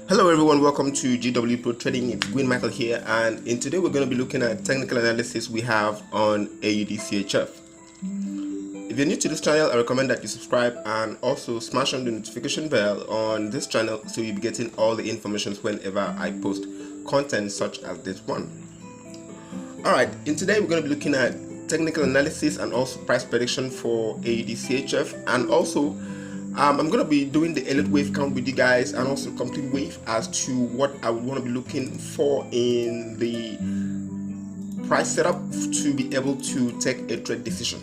Hello everyone, welcome to GwPro Trading. It's Michael here, and in today we're going to be looking at technical analysis we have on AUDCHF. If you're new to this channel, I recommend that you subscribe and also smash on the notification bell on this channel so you'll be getting all the information whenever I post content such as this one. Alright, in today we're going to be looking at technical analysis and also price prediction for AUDCHF, and also I'm going to be doing the Elliot wave count with you guys and also complete wave as to what I would want to be looking for in the price setup to be able to take a trade decision.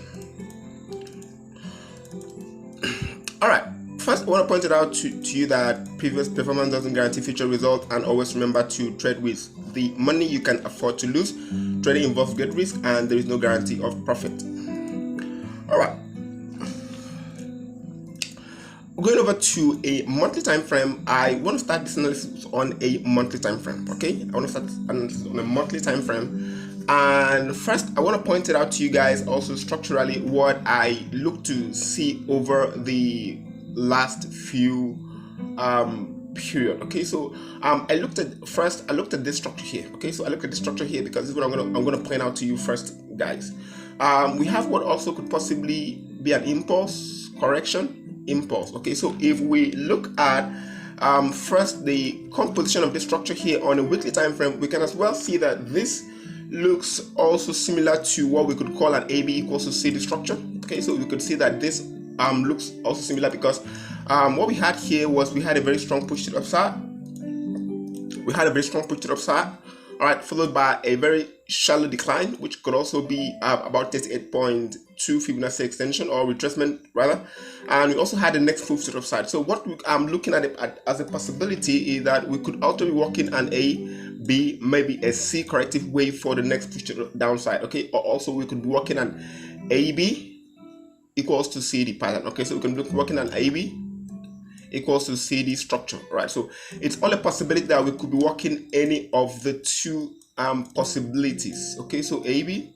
Alright, first I want to point it out to you that previous performance doesn't guarantee future results, and always remember to trade with the money you can afford to lose. Trading involves great risk and there is no guarantee of profit. Alright. Going over to a monthly time frame, I want to start this analysis on a monthly time frame. Okay, I want to start this analysis on a monthly time frame, and first I want to point it out to you guys also structurally what I look to see over the last few period. Okay, so I looked at this structure here. Okay, so I looked at this structure here because this is what I'm gonna point out to you first, guys. We have what also could possibly be an impulse correction. Okay, so if we look at first the composition of the structure here on a weekly time frame, we can as well see that this looks also similar to what we could call an AB equals to CD structure. Okay, so we could see that this looks also similar because what we had here was we had a very strong push to the upside. All right, followed by a very shallow decline, which could also be about 38.2 Fibonacci extension or retracement rather, and we also had the next move to the upside. So what I'm looking at it as a possibility is that we could also be working on a B, maybe a C corrective wave for the next push to the downside. Okay, or also we could be working on AB equals to CD pattern. Okay, so we can be working on AB equals to CD structure, right? So it's all a possibility that we could be working any of the two possibilities. Okay, so AB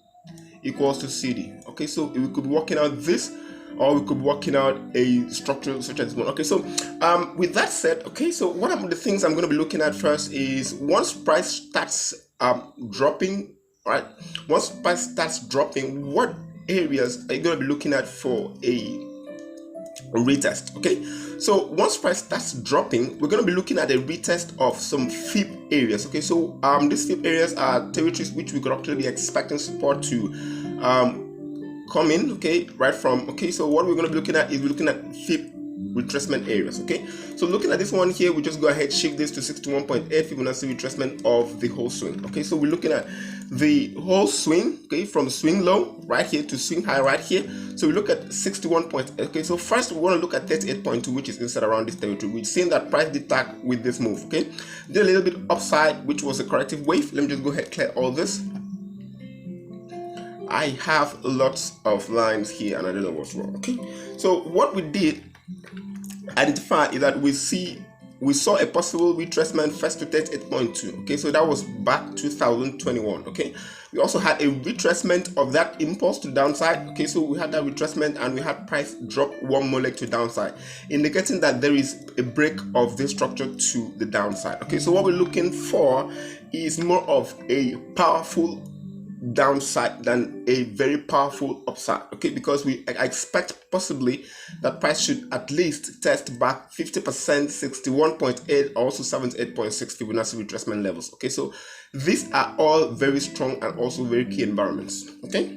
equals to CD. Okay, so we could be working out this, or we could be working out a structure such as this one. Okay, so with that said, okay, so one of the things I'm going to be looking at first is once price starts dropping, right? Once price starts dropping, what areas are you going to be looking at for a retest? Okay, so once price starts dropping, we're going to be looking at a retest of some fib areas. Okay, so these fib areas are territories which we could actually be expecting support to come in. Okay, right from, okay, so what we're going to be looking at is we're looking at fib retracement areas. Okay, so looking at this one here, we just go ahead, shift this to 61.8 Fibonacci retracement of the whole swing. Okay, so we're looking at the whole swing, okay, from swing low right here to swing high right here. So we look at 61.8. Okay, so first we want to look at 38.2, which is inside around this territory. We've seen that price did tag with this move. Okay, did a little bit upside, which was a corrective wave. Let me just go ahead, clear all this. I have lots of lines here and I don't know what's wrong. Okay, so what we did identify is that we saw a possible retracement first to 38.2. okay, so that was back 2021. okay, we also had a retracement of that impulse to downside. Okay, so we had that retracement and we had price drop one more leg to downside, indicating that there is a break of this structure to the downside. Okay, so what we're looking for is more of a powerful downside than a very powerful upside. Okay, because I expect possibly that price should at least test back 50%, 61.8, also 78.6 Fibonacci retracement levels. Okay, so these are all very strong and also very key environments. Okay,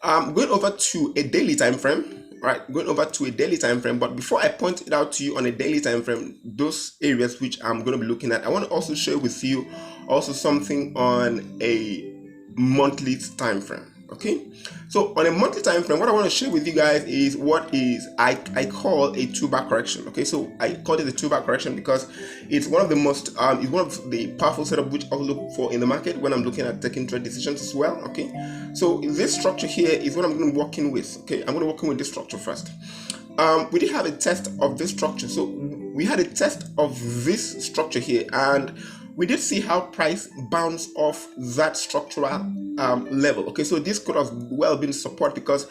going over to a daily time frame. Right, going over to a daily time frame, but before I point it out to you on a daily time frame, those areas which I'm going to be looking at, I want to also share with you also something on a monthly time frame. Okay, so on a monthly time frame, what I want to share with you guys is what is I call a two-bar correction. Okay, so I call it a two-bar correction because it's one of the most it's one of the powerful setup which I look for in the market when I'm looking at taking trade decisions as well. Okay, so this structure here is what I'm going to be working with. Okay, I'm going to be working with this structure first. We did have a test of this structure, so we had a test of this structure here, and we did see how price bounced off that structural level. Okay, so this could have well been support because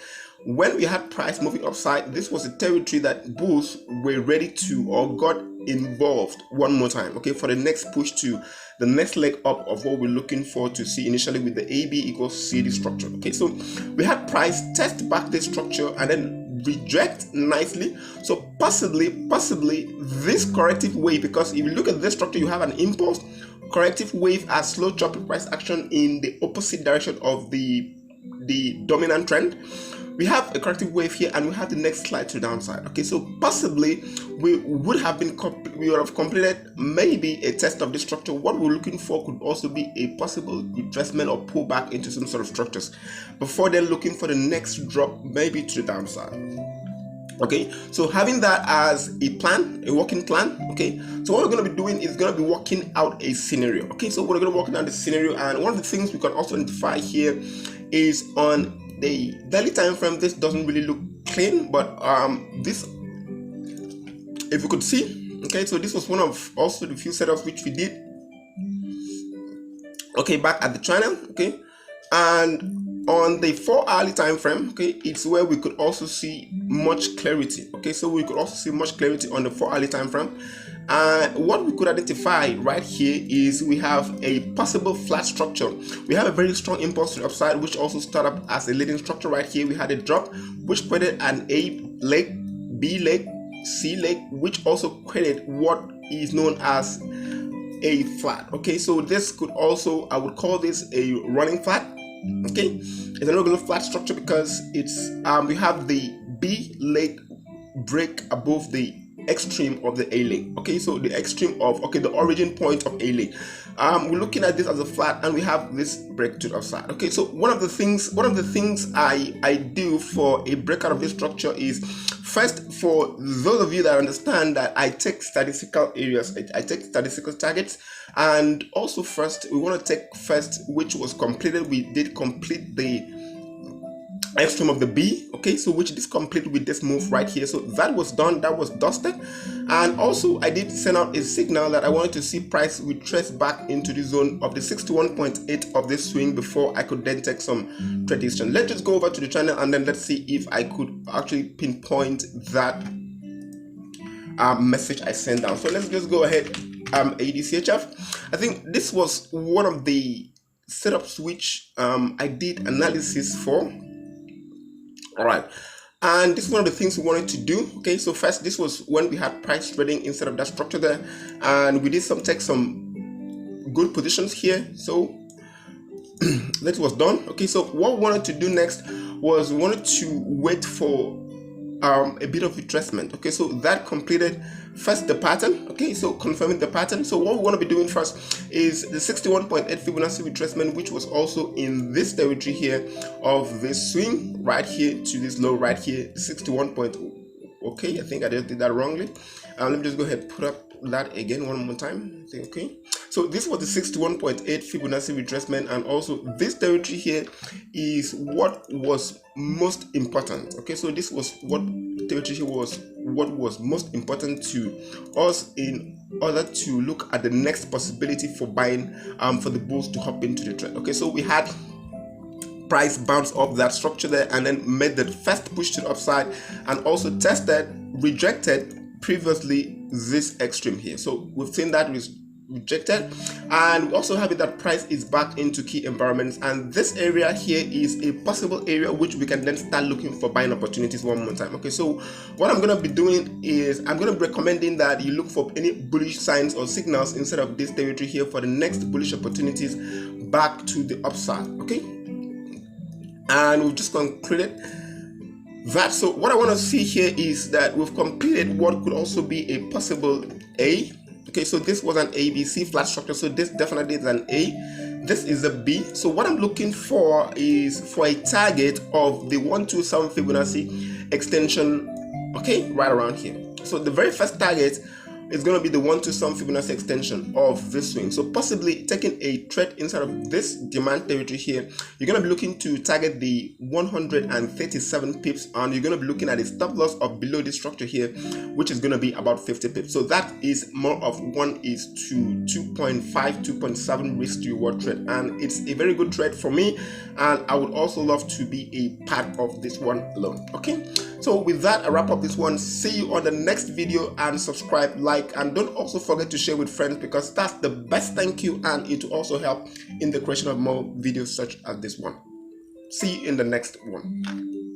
when we had price moving upside, this was a territory that bulls were ready to or got involved one more time, okay, for the next push to the next leg up of what we're looking for to see initially with the AB equals CD structure. Okay, so we had price test back this structure and then reject nicely. So possibly this corrective wave, because if you look at this structure, you have an impulse corrective wave as slow choppy price action in the opposite direction of the dominant trend. We have a corrective wave here, and we have the next slide to the downside. Okay, so possibly we would have completed maybe a test of this structure. What we're looking for could also be a possible retracement or pullback into some sort of structures before then looking for the next drop, maybe to the downside. Okay, so having that as a plan, a working plan. Okay, so what we're going to be doing is going to be working out a scenario. Okay, so we're going to work out the scenario, and one of the things we can also identify here is on the daily time frame. This doesn't really look clean, but this, if you could see, okay, so this was one of also the few setups which we did, okay, back at the channel. Okay, and on the 4-hourly time frame, okay, it's where we could also see much clarity. Okay, so we could also see much clarity on the 4-hourly time frame. What we could identify right here is we have a possible flat structure. We have a very strong impulse to the upside, which also started up as a leading structure right here. We had a drop which created an A leg, B leg, C leg, which also created what is known as a flat. Okay, so this could also, I would call this a running flat. Okay, it's a regular flat structure because it's we have the B leg break above the extreme of the A leg. Okay, so the extreme of, okay, the origin point of A leg. We're looking at this as a flat, and we have this break to the upside. Okay, so one of the things I do for a breakout of this structure is, first, for those of you that understand that I take statistical areas, I take statistical targets, and also first we want to take first which was completed. We did complete the extreme of the B, okay, so which is complete with this move right here. So that was done, that was dusted. And also I did send out a signal that I wanted to see price retrace back into the zone of the 61.8 of this swing before I could then take some trade decision. Let's just go over to the channel and then let's see if I could actually pinpoint that message I sent down. So let's just go ahead. AUDCHF, I think this was one of the setups which I did analysis for. All right, and this is one of the things we wanted to do. Okay, so first, this was when we had price trading instead of that structure there, and we did take some good positions here. So that was done. Okay, so what we wanted to do next was we wanted to wait for a bit of retracement. Okay, so that completed first the pattern. Okay, so confirming the pattern. So what we want to be doing first is the 61.8 Fibonacci retracement, which was also in this territory here of this swing right here to this low right here, 61. Okay, I think I just did that wrongly. Let me just go ahead and put up that again one more time. Okay, so this was the 61.8 Fibonacci retracement, and also this territory here is what was most important. Okay, so this was what territory here was what was most important to us in order to look at the next possibility for buying for the bulls to hop into the trend. Okay, so we had price bounce off that structure there and then made the first push to the upside, and also tested, rejected previously this extreme here. So we've seen that was rejected, and we also have it that price is back into key environments, and this area here is a possible area which we can then start looking for buying opportunities one more time. Okay, so what I'm going to be doing is I'm going to be recommending that you look for any bullish signs or signals instead of this territory here for the next bullish opportunities back to the upside. Okay, and we've just concluded that. So what I want to see here is that we've completed what could also be a possible A. Okay, so this was an ABC flat structure, so this definitely is an A. This is a B. So what I'm looking for is for a target of the 127 Fibonacci extension, okay, right around here. So the very first target is going to be the 1 to some Fibonacci extension of this swing. So possibly taking a trade inside of this demand territory here, you're going to be looking to target the 137 pips, and you're going to be looking at a stop loss of below this structure here, which is going to be about 50 pips. So that is more of 1:2.5, 2.7 risk to reward trade, and it's a very good trade for me, and I would also love to be a part of this one alone. Okay, so with that, I wrap up this one. See you on the next video, and subscribe, like, and don't also forget to share with friends, because that's the best thank you, and it will also help in the creation of more videos such as this one. See you in the next one.